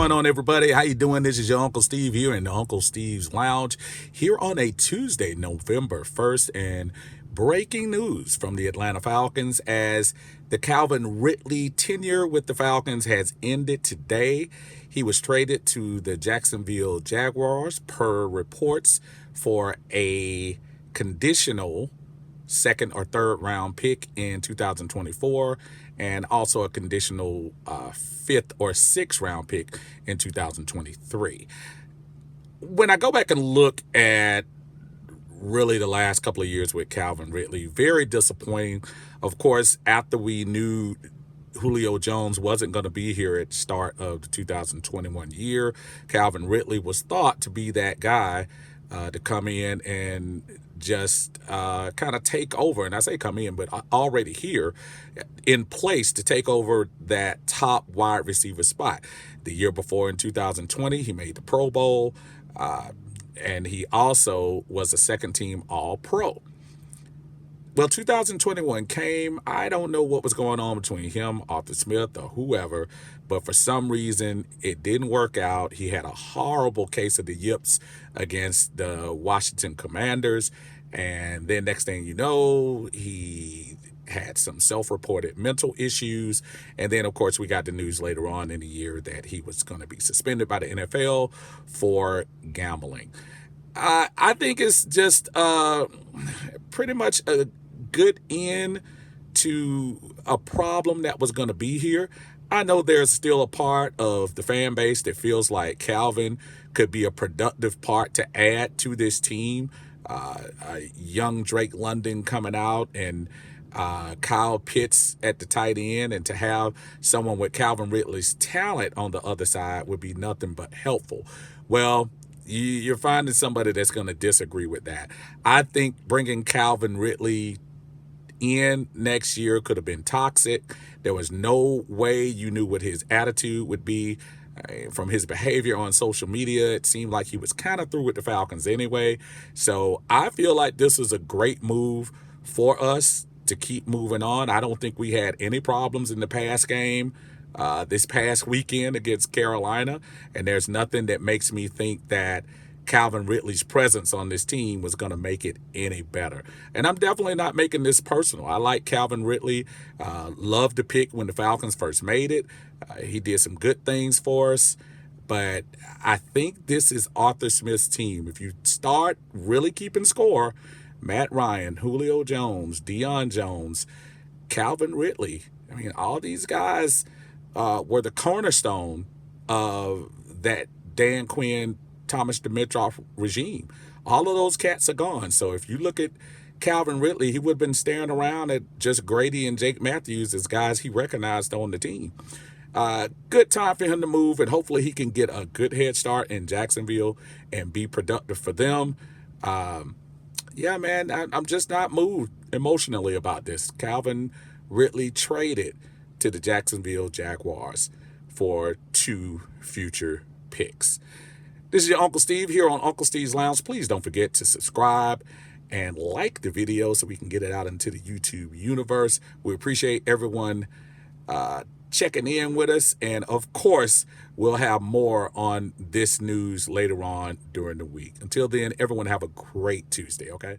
going on, everybody? How you doing? This is your Uncle Steve here in the Uncle Steve's Lounge here on a Tuesday, November 1st, and breaking news from the Atlanta Falcons as the Calvin Ridley tenure with the Falcons has ended today. He was traded to the Jacksonville Jaguars per reports for a conditional second or third round pick in 2024 and also a conditional fifth or sixth round pick in 2023. When I go back and look at really the last couple of years with Calvin Ridley, very disappointing. Of course, after we knew Julio Jones wasn't going to be here at the start of the 2021 year, Calvin Ridley was thought to be that guy to come in and just kind of take over. And I say come in, but already here in place to take over that top wide receiver spot. The year before in 2020, he made the Pro Bowl, and he also was a second team All-Pro. Well, 2021 came. I don't know what was going on between him, Arthur Smith, or whoever, but for some reason, it didn't work out. He had a horrible case of the yips against the Washington Commanders, and then next thing you know, he had some self-reported mental issues, and then, of course, we got the news later on in the year that he was going to be suspended by the NFL for gambling. I think it's just pretty much a good end to a problem that was going to be here. I know there's still a part of the fan base that feels like Calvin could be a productive part to add to this team. A young Drake London coming out and Kyle Pitts at the tight end, and to have someone with Calvin Ridley's talent on the other side would be nothing but helpful. Well, you're finding somebody that's going to disagree with that. I think bringing Calvin Ridley in next year could have been toxic. There was no way you knew what his attitude would be. From his behavior on social media, it seemed like he was kind of through with the Falcons anyway. So I feel like this was a great move for us to keep moving on. I don't think we had any problems in the past game this past weekend against Carolina, and there's nothing that makes me think that Calvin Ridley's presence on this team was going to make it any better. And I'm definitely not making this personal. I like Calvin Ridley. Loved the pick when the Falcons first made it. He did some good things for us. But I think this is Arthur Smith's team. If you start really keeping score, Matt Ryan, Julio Jones, Deion Jones, Calvin Ridley, I mean, all these guys were the cornerstone of that Dan Quinn, Thomas Dimitroff regime. All of those cats are gone. So if you look at Calvin Ridley, he would have been staring around at just Grady and Jake Matthews as guys he recognized on the team. Good time for him to move, and hopefully he can get a good head start in Jacksonville and be productive for them. Yeah, man, I'm just not moved emotionally about this. Calvin Ridley traded to the Jacksonville Jaguars for 2 future picks. This is your Uncle Steve here on Uncle Steve's Lounge. Please don't forget to subscribe and like the video so we can get it out into the YouTube universe. We appreciate everyone checking in with us. And, of course, we'll have more on this news later on during the week. Until then, everyone have a great Tuesday, okay?